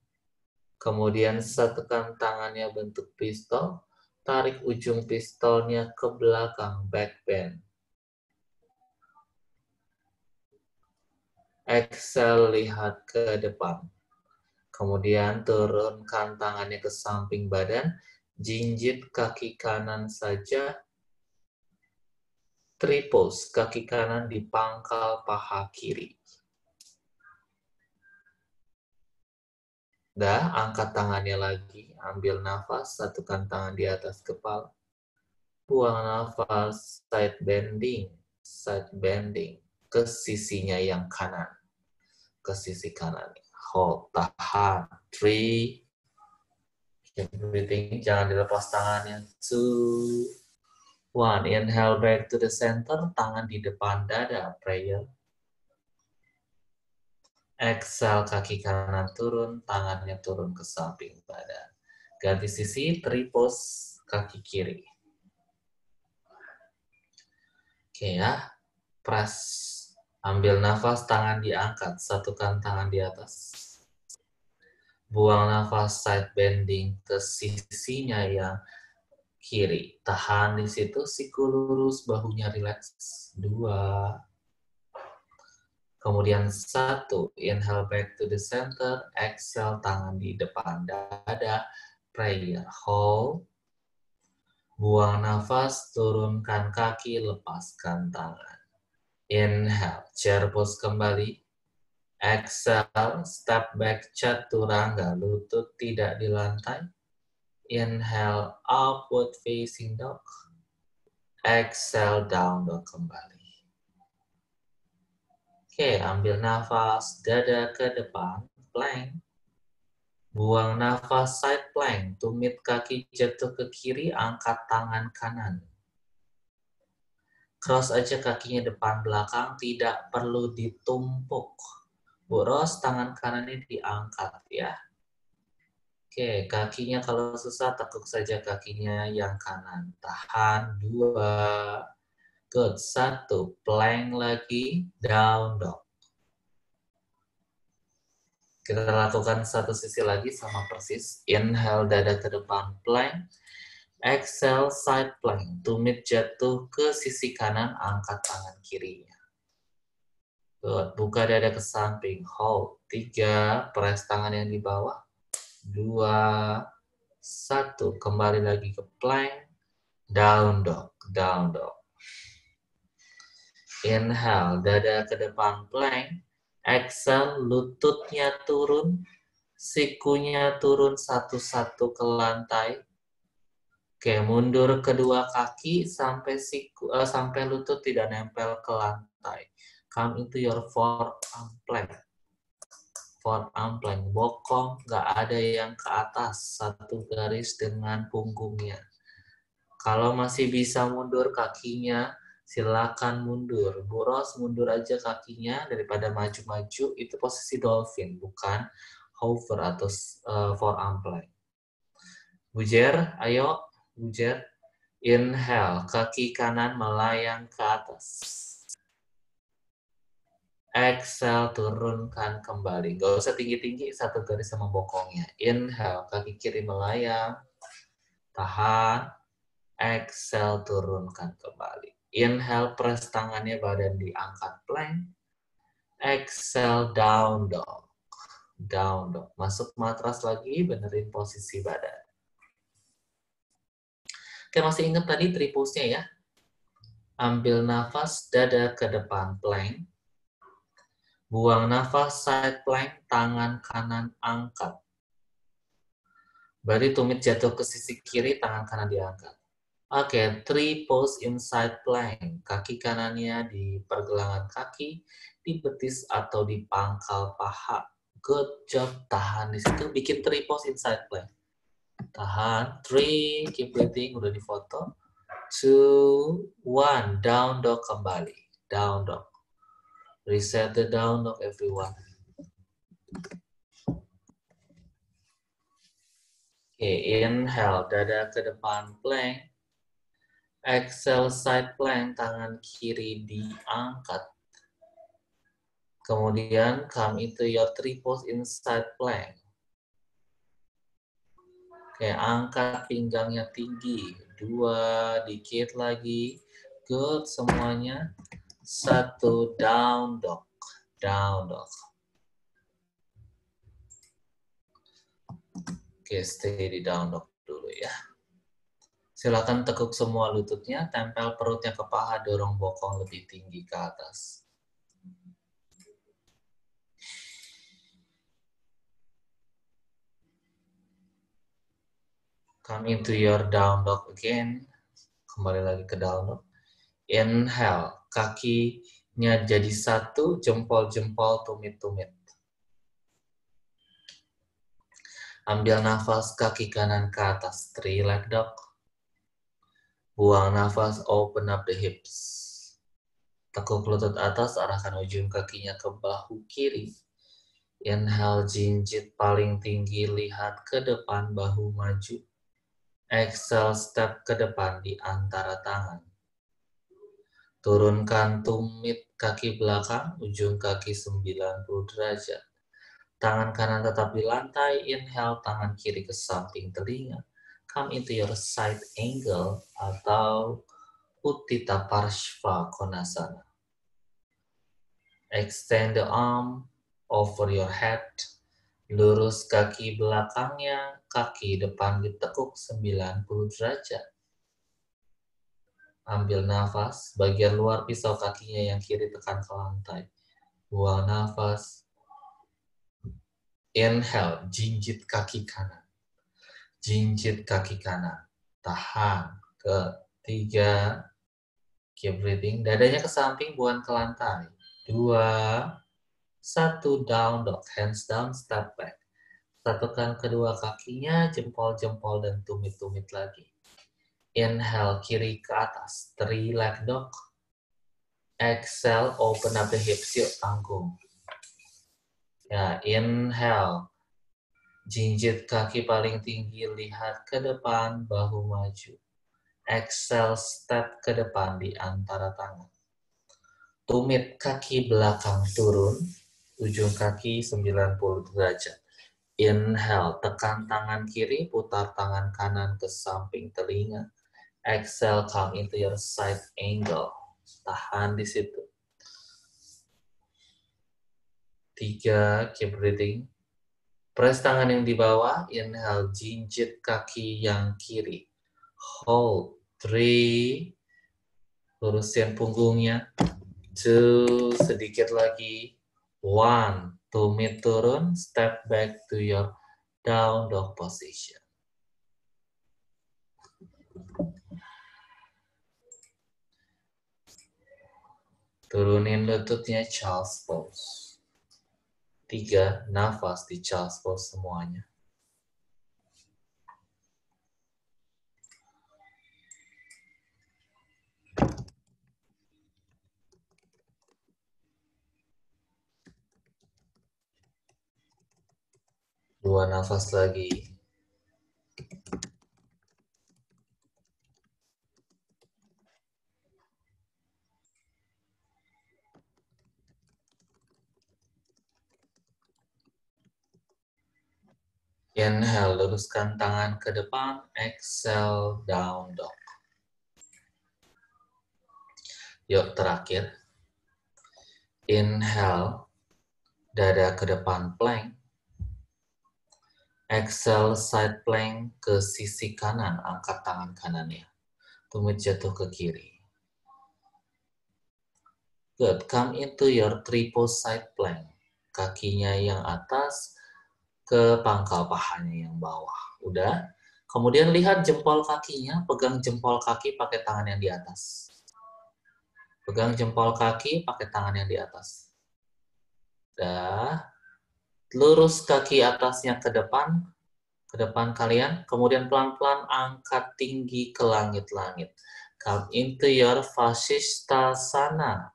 [SPEAKER 1] Kemudian satukan tangannya bentuk pistol. Tarik ujung pistolnya ke belakang, back bend. Exhale, lihat ke depan. Kemudian turunkan tangannya ke samping badan. Jinjit kaki kanan saja. Tripos, kaki kanan di pangkal paha kiri. Dah, angkat tangannya lagi. Ambil nafas, satukan tangan di atas kepala. Buang nafas, side bending. Side bending. Ke sisinya yang kanan. Ke sisi kanan. Hold, tahan. 3. Keep breathing, jangan dilepas tangannya. 2. 1. Inhale back to the center. Tangan di depan dada. Prayer. Exhale, kaki kanan turun, tangannya turun ke samping badan. Ganti sisi, tripos, kaki kiri. Oke ya, press. Ambil nafas, tangan diangkat, satukan tangan di atas. Buang nafas, side bending ke sisinya yang kiri. Tahan di situ, siku lurus, bahunya rileks. 2. Kemudian 1, inhale back to the center, exhale tangan di depan dada, prayer, hold, buang nafas, turunkan kaki, lepaskan tangan. Inhale, chair pose kembali, exhale, step back chaturanga, lutut tidak di lantai. Inhale, upward facing dog, exhale, down dog kembali. Oke, ambil nafas, dada ke depan, plank. Buang nafas, side plank. Tumit kaki jatuh ke kiri, angkat tangan kanan. Cross aja kakinya depan belakang, tidak perlu ditumpuk. Bu Ros, tangan kanannya diangkat ya. Oke, kakinya kalau susah tekuk saja kakinya yang kanan. Tahan, 2. Good, 1. Plank lagi, down dog. Kita lakukan satu sisi lagi sama persis. Inhale, dada ke depan, plank. Exhale, side plank. Tumit jatuh ke sisi kanan, angkat tangan kirinya. Good. Buka dada ke samping, hold. 3, press tangan yang di bawah. 2, 1. Kembali lagi ke plank. Down dog, down dog. Inhale, dada ke depan, plank. Exhale, lututnya turun. Sikunya turun satu-satu ke lantai. Oke, mundur kedua kaki sampai sampai lutut tidak nempel ke lantai. Come into your forearm plank. Forearm plank, bokong nggak ada yang ke atas, satu garis dengan punggungnya. Kalau masih bisa mundur kakinya, silakan mundur. Bu Ros, mundur aja kakinya daripada maju-maju, itu posisi dolphin, bukan hover atau forearm plank. Bujer, ayo, bujer. Inhale, kaki kanan melayang ke atas. Exhale, turunkan kembali. Gak usah tinggi-tinggi, satu garis sama bokongnya. Inhale, kaki kiri melayang. Tahan. Exhale, turunkan kembali. Inhale, press tangannya, badan diangkat plank. Exhale, down dog. Down dog. Masuk matras lagi, benerin posisi badan. Oke, masih ingat tadi tripusnya ya? Ambil nafas, dada ke depan, plank. Buang nafas, side plank, tangan kanan angkat. Berarti tumit jatuh ke sisi kiri, tangan kanan diangkat. Oke, 3 pose inside plank. Kaki kanannya di pergelangan kaki, di betis atau di pangkal paha. Good job, tahan di situ. Bikin 3 pose inside plank. Tahan, 3, keep breathing, udah difoto. 2, 1, down dog kembali. Down dog. Reset the down dog everyone. Oke, inhale, dada ke depan, plank. Exhale side plank, tangan kiri diangkat. Kemudian come into your three pose in side plank. Oke, angkat pinggangnya tinggi. 2, dikit lagi. Good, semuanya. 1, down dog. Down dog. Oke, stay di down dog dulu ya. Silakan tekuk semua lututnya, tempel perutnya ke paha, dorong bokong lebih tinggi ke atas. Come into your down dog again. Kembali lagi ke down dog. Inhale, kakinya jadi satu, jempol-jempol, tumit-tumit. Ambil nafas kaki kanan ke atas, 3 leg dog. Buang nafas, open up the hips. Tekuk lutut atas, arahkan ujung kakinya ke bahu kiri. Inhale, jinjit paling tinggi, lihat ke depan, bahu maju. Exhale, step ke depan di antara tangan. Turunkan tumit kaki belakang, ujung kaki 90 derajat. Tangan kanan tetap di lantai, inhale, tangan kiri ke samping telinga. Come into your side angle atau Uttita Parshva Konasana. Extend the arm over your head. Lurus kaki belakangnya, kaki depan ditekuk 90 derajat. Ambil nafas, bagian luar pisau kakinya yang kiri tekan ke lantai. Buang nafas. Inhale, jinjit kaki kanan. Jinjit kaki kanan. Tahan. Ketiga. Keep breathing. Dadanya ke samping, buang ke lantai. 2, 1, down dog. Hands down, step back. Satukan kedua kakinya, jempol-jempol dan tumit-tumit lagi. Inhale, kiri ke atas. 3 leg dog. Exhale, open up the hips. Yuk, tanggung. Ya, inhale. Jinjit kaki paling tinggi, lihat ke depan, bahu maju. Exhale, step ke depan di antara tangan. Tumit kaki belakang turun, ujung kaki 90 derajat. Inhale, tekan tangan kiri, putar tangan kanan ke samping telinga. Exhale, come into your side angle. Tahan di situ. 3, keep breathing. Press tangan yang di bawah, inhale, jinjit kaki yang kiri. Hold, 3, lurusin punggungnya. 2, sedikit lagi. 1, tumit turun, step back to your down dog position. Turunin lututnya, child's pose. 3, nafas di child's pose semuanya. Dua nafas lagi. Inhale, luruskan tangan ke depan. Exhale, down dog. Yuk, terakhir. Inhale, dada ke depan plank. Exhale, side plank ke sisi kanan. Angkat tangan kanannya. Tumit jatuh ke kiri. Good. Come into your triple side plank. Kakinya yang atas ke pangkal pahanya yang bawah. Udah. Kemudian lihat jempol kakinya, pegang jempol kaki pakai tangan yang di atas. Pegang jempol kaki pakai tangan yang di atas. Udah. Lurus kaki atasnya ke depan kalian. Kemudian pelan-pelan angkat tinggi ke langit-langit. Come into your Vasishthasana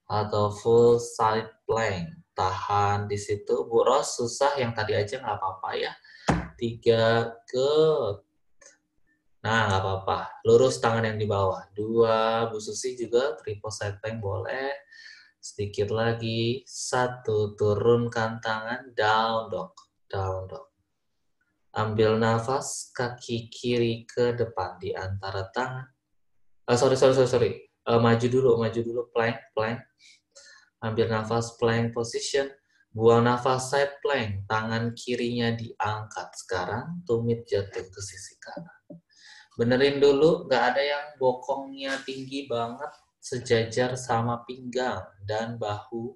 [SPEAKER 1] atau full side plank. Tahan di situ. Bu Ros, susah yang tadi aja nggak apa-apa ya. 3, good. Nah, nggak apa-apa. Lurus tangan yang di bawah. 2, Bu Susi juga, triple side plank boleh. Sedikit lagi. 1, turunkan tangan, down dog. Down dog. Ambil nafas, kaki kiri ke depan di antara tangan. Sorry. Maju dulu, plank, plank. Ambil nafas, plank position. Buang nafas, side plank. Tangan kirinya diangkat. Sekarang, tumit jatuh ke sisi kanan. Benerin dulu, nggak ada yang bokongnya tinggi banget, sejajar sama pinggang dan bahu.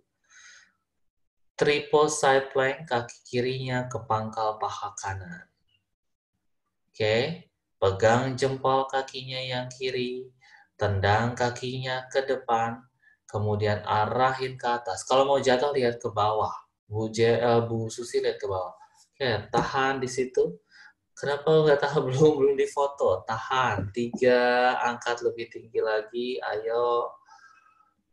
[SPEAKER 1] Triple side plank, kaki kirinya ke pangkal paha kanan. Oke, pegang jempol kakinya yang kiri, tendang kakinya ke depan, kemudian arahin ke atas. Kalau mau jatuh, lihat ke bawah. Bu Susi lihat ke bawah. Oke, tahan di situ. Kenapa nggak tahan? Belum difoto. Tahan. 3, angkat lebih tinggi lagi. Ayo.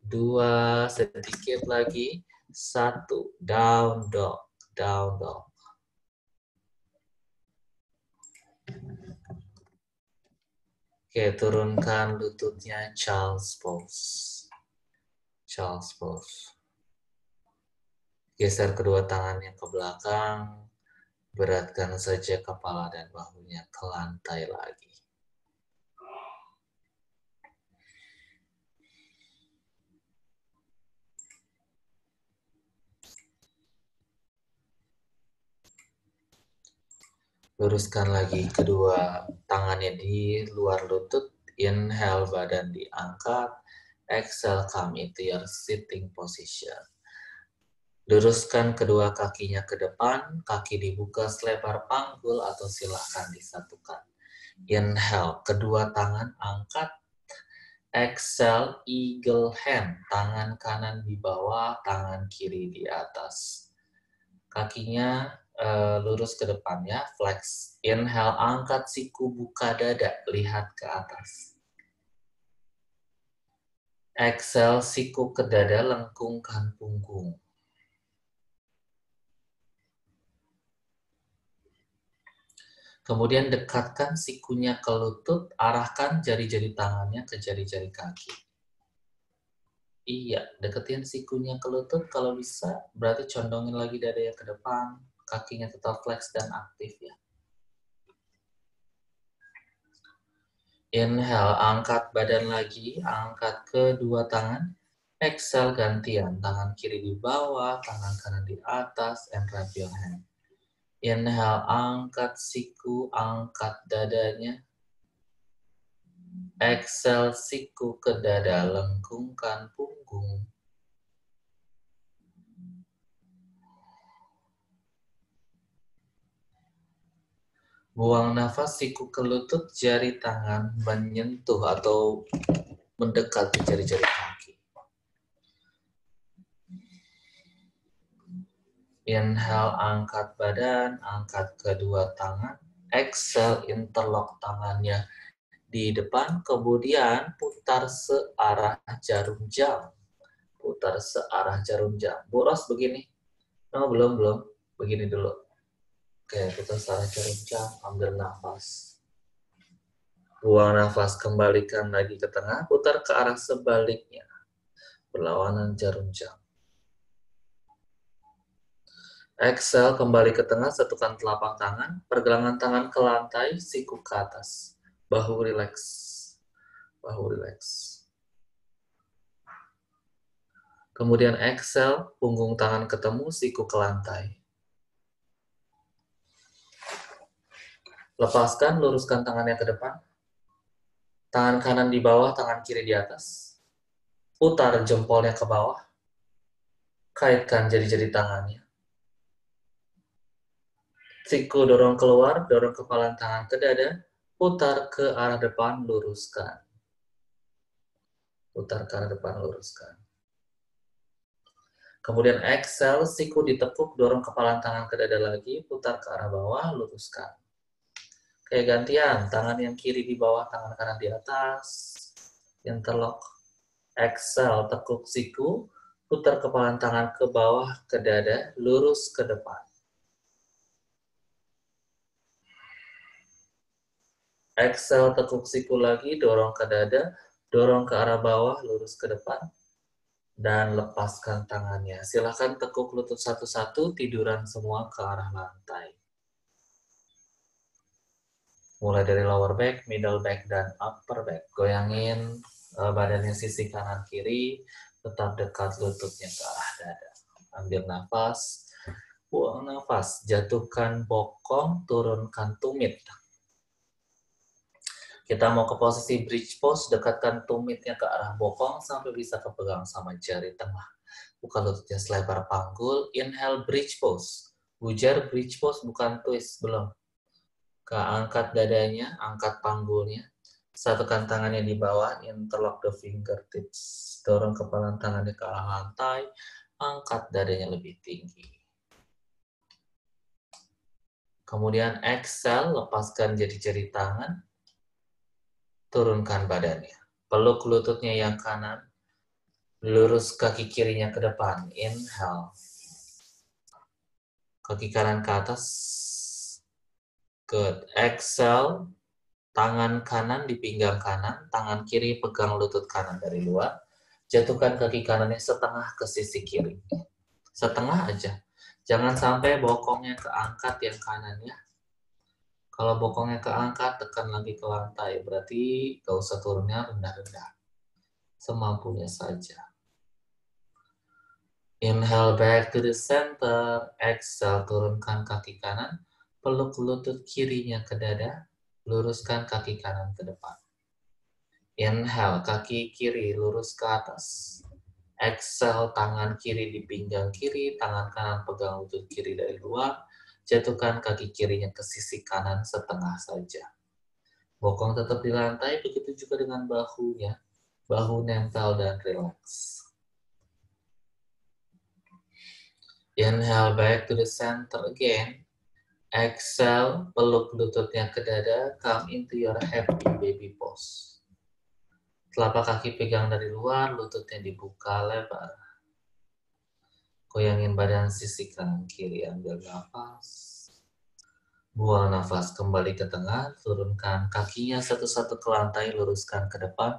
[SPEAKER 1] 2, sedikit lagi. 1, down dog. Down dog. Oke, turunkan lututnya, Child's Pose. Child's Pose. Geser kedua tangannya ke belakang. Beratkan saja kepala dan bahunya ke lantai lagi. Luruskan lagi kedua tangannya di luar lutut. Inhale, badan diangkat. Exhale, come into your sitting position. Luruskan kedua kakinya ke depan. Kaki dibuka selebar panggul atau silahkan disatukan. Inhale, kedua tangan angkat. Exhale, eagle hand. Tangan kanan di bawah, tangan kiri di atas. Kakinya lurus ke depan ya, flex. Inhale, angkat siku, buka dada, lihat ke atas. Exhale, siku ke dada, lengkungkan punggung. Kemudian dekatkan sikunya ke lutut, arahkan jari-jari tangannya ke jari-jari kaki. Iya, deketin sikunya ke lutut kalau bisa, berarti condongin lagi dadanya ke depan, kakinya tetap flex dan aktif ya. Inhale, angkat badan lagi, angkat kedua tangan. Exhale, gantian. Tangan kiri di bawah, tangan kanan di atas, and wrap your hand. Inhale, angkat siku, angkat dadanya. Exhale, siku ke dada, lengkungkan punggung. Buang nafas, siku ke lutut, jari tangan menyentuh atau mendekati jari-jari kaki. Inhale, angkat badan, angkat kedua tangan. Exhale, interlock tangannya di depan, kemudian putar searah jarum jam. Putar searah jarum jam. Bu Ros begini. No, belum. Begini dulu. Oke, putar searah jarum jam, ambil nafas. Buang nafas, kembalikan lagi ke tengah, putar ke arah sebaliknya. Berlawanan jarum jam. Exhale, kembali ke tengah, satukan telapak tangan, pergelangan tangan ke lantai, siku ke atas. Bahu rileks. Bahu rileks. Kemudian exhale, punggung tangan ketemu, siku ke lantai. Lepaskan, luruskan tangannya ke depan. Tangan kanan di bawah, tangan kiri di atas. Putar jempolnya ke bawah. Kaitkan jari-jari tangannya. Siku dorong keluar, dorong kepalan tangan ke dada. Putar ke arah depan, luruskan. Putar ke arah depan, luruskan. Kemudian exhale, siku ditekuk, dorong kepalan tangan ke dada lagi, putar ke arah bawah, luruskan. Kayak gantian, tangan yang kiri di bawah, tangan kanan di atas, interlock. Exhale, tekuk siku, putar kepalan tangan ke bawah, ke dada, lurus ke depan. Exhale, tekuk siku lagi, dorong ke dada, dorong ke arah bawah, lurus ke depan, dan lepaskan tangannya. Silakan tekuk lutut satu-satu, tiduran semua ke arah lantai. Mulai dari lower back, middle back, dan upper back. Goyangin badannya sisi kanan kiri, tetap dekat lututnya ke arah dada. Ambil nafas, buang nafas, jatuhkan bokong, turunkan tumit. Kita mau ke posisi bridge pose, dekatkan tumitnya ke arah bokong sampai bisa kepegang sama jari tengah. Buka lututnya selebar panggul, inhale bridge pose. Bujar bridge pose bukan twist, belum. Angkat dadanya, angkat panggulnya. Satukan tangannya di bawah, interlock the fingertips. Dorong kepala tangannya ke arah lantai, angkat dadanya lebih tinggi. Kemudian exhale, lepaskan jari-jari tangan, turunkan badannya. Peluk lututnya yang kanan, lurus kaki kirinya ke depan. Inhale. Kaki kanan ke atas. Good. Exhale. Tangan kanan di pinggang kanan, tangan kiri pegang lutut kanan dari luar. Jatuhkan kaki kanannya setengah ke sisi kiri. Setengah aja. Jangan sampai bokongnya keangkat yang kanan ya. Kalau bokongnya keangkat, tekan lagi ke lantai. Berarti gak usah turunnya rendah-rendah. Semampunya saja. Inhale back to the center. Exhale, turunkan kaki kanan. Peluk lutut kirinya ke dada. Luruskan kaki kanan ke depan. Inhale, kaki kiri lurus ke atas. Exhale, tangan kiri di pinggang kiri. Tangan kanan pegang lutut kiri dari luar. Jatuhkan kaki kirinya ke sisi kanan setengah saja. Bokong tetap di lantai, begitu juga dengan bahunya. Bahu nempel dan relax. Inhale back to the center again. Exhale, peluk lututnya ke dada. Come into your happy baby pose. Telapak kaki pegang dari luar, lututnya dibuka lebar. Goyangin badan sisi kanan kiri, ambil nafas. Buang nafas kembali ke tengah, turunkan kakinya satu-satu ke lantai, luruskan ke depan.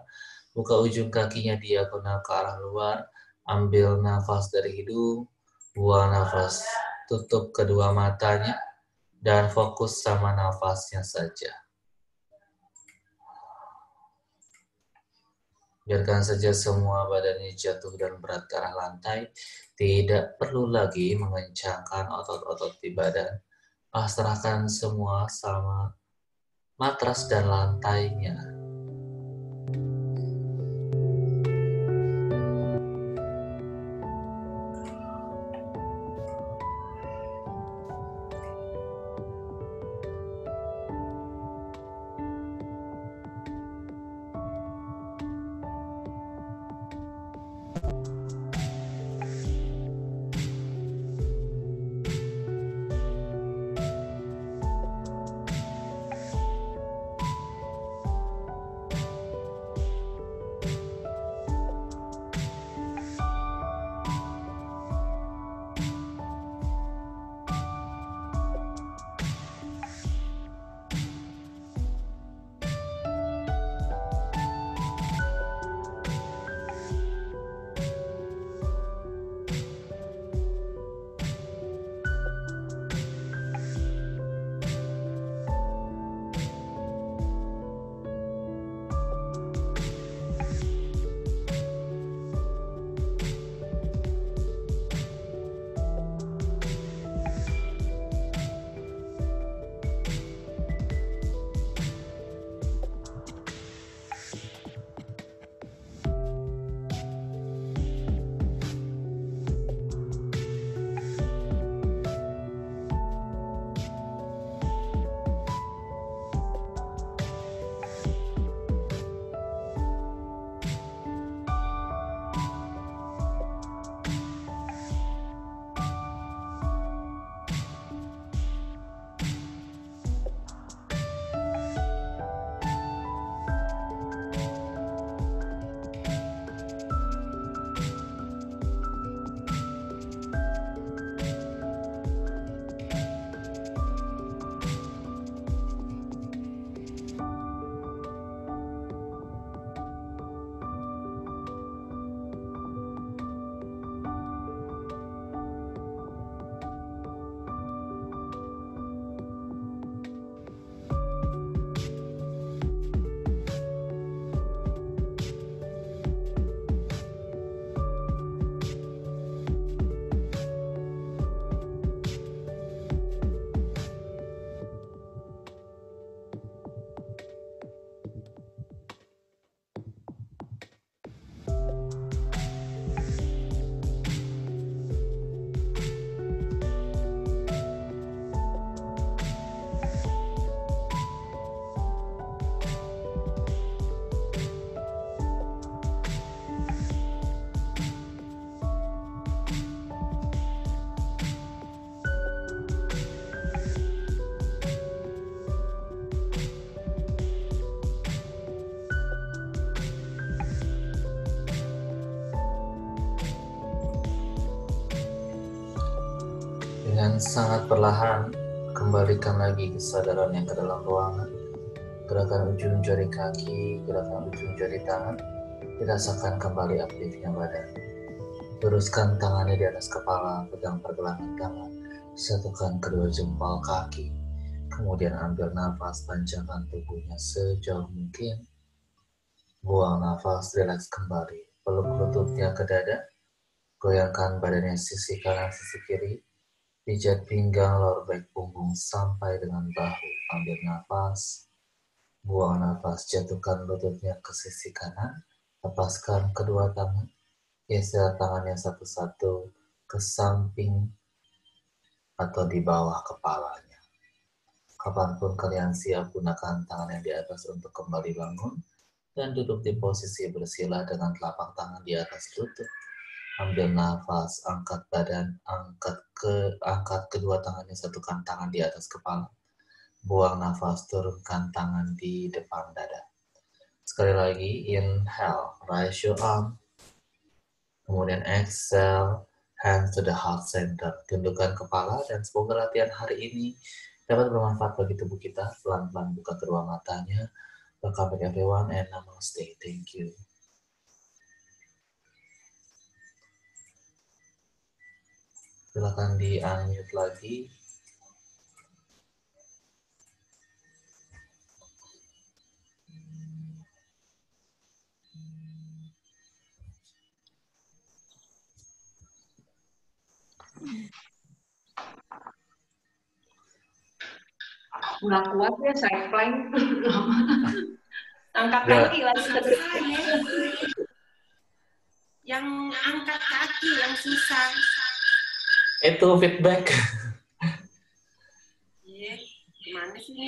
[SPEAKER 1] Buka ujung kakinya diagonal ke arah luar, ambil nafas dari hidung, buang nafas, tutup kedua matanya, dan fokus sama nafasnya saja. Biarkan saja semua badannya jatuh dan berat ke arah lantai. Tidak perlu lagi mengencangkan otot-otot di badan. Pasrahkan semua sama matras dan lantainya. Dengan sangat perlahan, kembalikan lagi kesadaran yang ke dalam ruangan. Gerakan ujung jari kaki, gerakan ujung jari tangan, dirasakan kembali aktifnya badan. Luruskan tangannya di atas kepala, pegang pergelangan tangan, satukan kedua jempol kaki. Kemudian ambil nafas, panjangkan tubuhnya sejauh mungkin. Buang nafas, rileks kembali. Peluk lututnya ke dada, goyangkan badannya sisi kanan, sisi kiri. Pijat pinggang, lower back punggung sampai dengan bahu. Ambil nafas. Buang nafas, jatuhkan lututnya ke sisi kanan, lepaskan kedua tangan, geser tangannya satu-satu ke samping atau di bawah kepalanya. Kapanpun kalian siap, gunakan tangan yang di atas untuk kembali bangun, dan duduk di posisi bersila dengan telapak tangan di atas lutut. Ambil nafas, angkat badan, angkat kedua tangannya, satukan tangan di atas kepala. Buang nafas, turunkan tangan di depan dada. Sekali lagi, inhale, raise your arm. Kemudian exhale, hands to the heart center. Tundukkan kepala, dan semoga latihan hari ini dapat bermanfaat bagi tubuh kita. Pelan-pelan buka kedua matanya. Welcome back everyone and namaste. Thank you. Silakan di-unmute lagi.
[SPEAKER 2] Nggak kuat ya side plank. Angkat kaki lagi selesai ya. Yang angkat kaki yang susah.
[SPEAKER 1] Itu feedback.
[SPEAKER 2] Iya, gimana sih?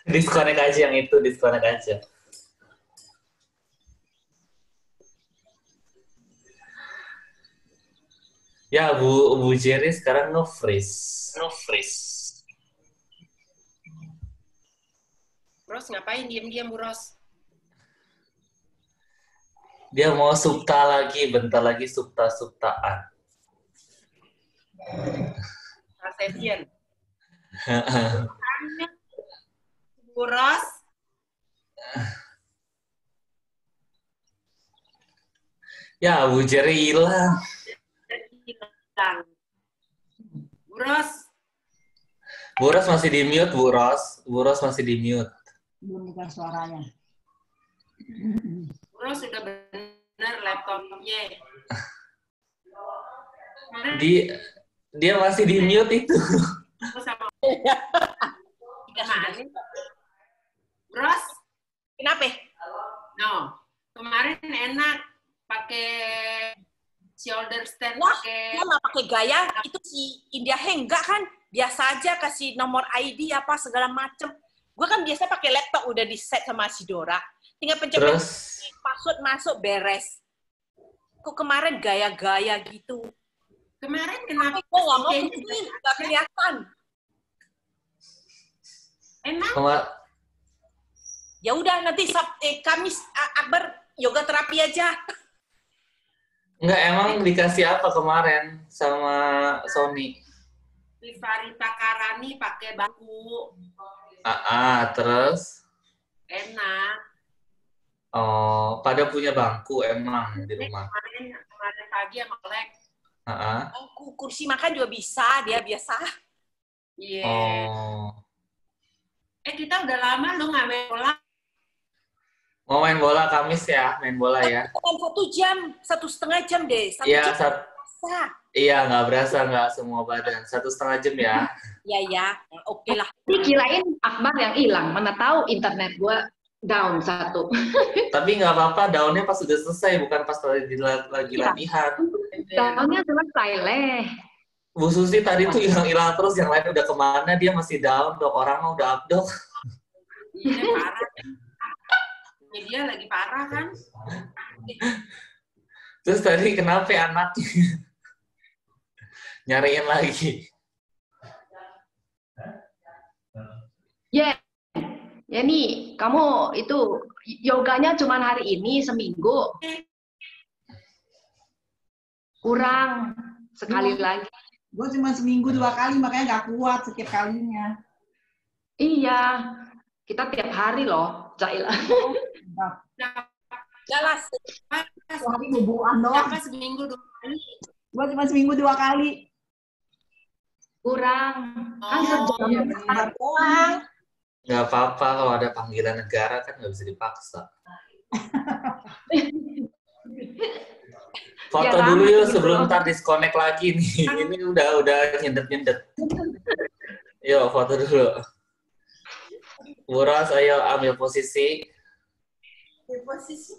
[SPEAKER 1] Disconnect aja yang itu, disconnect aja. Ya, Bu Jerry sekarang nge-freeze.
[SPEAKER 2] Ros ngapain diam-diam Bu Ros?
[SPEAKER 1] Dia mau supta lagi, bentar lagi supta-suptaan.
[SPEAKER 2] Session. Bu Ros.
[SPEAKER 1] Ya, Bu Jerry hilang.
[SPEAKER 2] Bu Ros.
[SPEAKER 1] Bu Ros masih di mute, Bu Ros. Bu Ros masih di mute.
[SPEAKER 3] Belum buka suaranya.
[SPEAKER 2] Bu Ros sudah benar laptopnya.
[SPEAKER 1] Dia masih di mute itu.
[SPEAKER 2] Sama. Ros, kenapa? No, kemarin enak pakai shoulder stand.
[SPEAKER 4] Wah, dia nggak pakai gaya. Itu si India enggak kan? Biasa aja kasih nomor ID apa segala macem. Gue kan biasa pakai laptop udah di set sama si Dora. Tinggal pencet password masuk beres. Kok kemarin gaya-gaya gitu?
[SPEAKER 2] Kemarin kenapa?
[SPEAKER 4] Gue nggak mau begini, nggak kelihatan.
[SPEAKER 2] Emang?
[SPEAKER 4] Ya udah nanti Kamis Akbar yoga terapi aja.
[SPEAKER 1] Enggak, emang dikasih apa kemarin sama Sony?
[SPEAKER 2] Vivari Pakarani pakai bangku.
[SPEAKER 1] Terus?
[SPEAKER 2] Enak.
[SPEAKER 1] Oh, pada punya bangku emang di rumah.
[SPEAKER 2] Kemarin pagi sama Lek.
[SPEAKER 4] Kursi makan juga bisa, dia biasa.
[SPEAKER 2] Iya.
[SPEAKER 1] Oh.
[SPEAKER 4] Kita udah lama lu nggak main bola.
[SPEAKER 1] Mau main bola Kamis ya, main bola ya.
[SPEAKER 4] Bukan 1 jam, 1,5 jam deh. 1
[SPEAKER 1] Iya,
[SPEAKER 4] jam.
[SPEAKER 1] Iya, nggak berasa, nggak semua badan. 1,5 jam ya.
[SPEAKER 4] Iya, ya. Oke lah.
[SPEAKER 2] Dikirain Akbar yang hilang, mana tahu internet gua down 1.
[SPEAKER 1] Tapi nggak apa-apa, downnya pas sudah selesai, bukan pas lagi latihan.
[SPEAKER 2] Downnya selesai, Leh.
[SPEAKER 1] Bu Susi tadi tuh hilang-hilang terus, yang lain udah kemana, dia masih down, dok. Orang mah udah up, dok.
[SPEAKER 2] Iya, parah. Dia lagi parah kan?
[SPEAKER 1] Terus tadi kenapa anaknya? Nyariin lagi.
[SPEAKER 2] Ya nih, kamu itu yoganya cuma hari ini seminggu. Kurang sekali lagi.
[SPEAKER 3] Gue cuma seminggu 2 kali, makanya nggak kuat setiap kalinya.
[SPEAKER 2] Iya, kita tiap hari loh, Zaila.
[SPEAKER 4] Jelas.
[SPEAKER 3] Hari boboan doang.
[SPEAKER 4] Apa seminggu 2 kali?
[SPEAKER 3] Gue cuma seminggu 2 kali.
[SPEAKER 2] Kurang. Kan
[SPEAKER 3] Iya, benar doang.
[SPEAKER 1] Nggak apa-apa, kalau ada panggilan negara kan nggak bisa dipaksa. Foto
[SPEAKER 2] Ya,
[SPEAKER 1] dulu yuk
[SPEAKER 2] gitu
[SPEAKER 1] sebelum
[SPEAKER 2] loh.
[SPEAKER 1] ntar disconnect lagi nih. Ini udah nyendet-nyendet. Yuk foto dulu. Bu Ros, ayo ambil posisi.
[SPEAKER 4] Posisi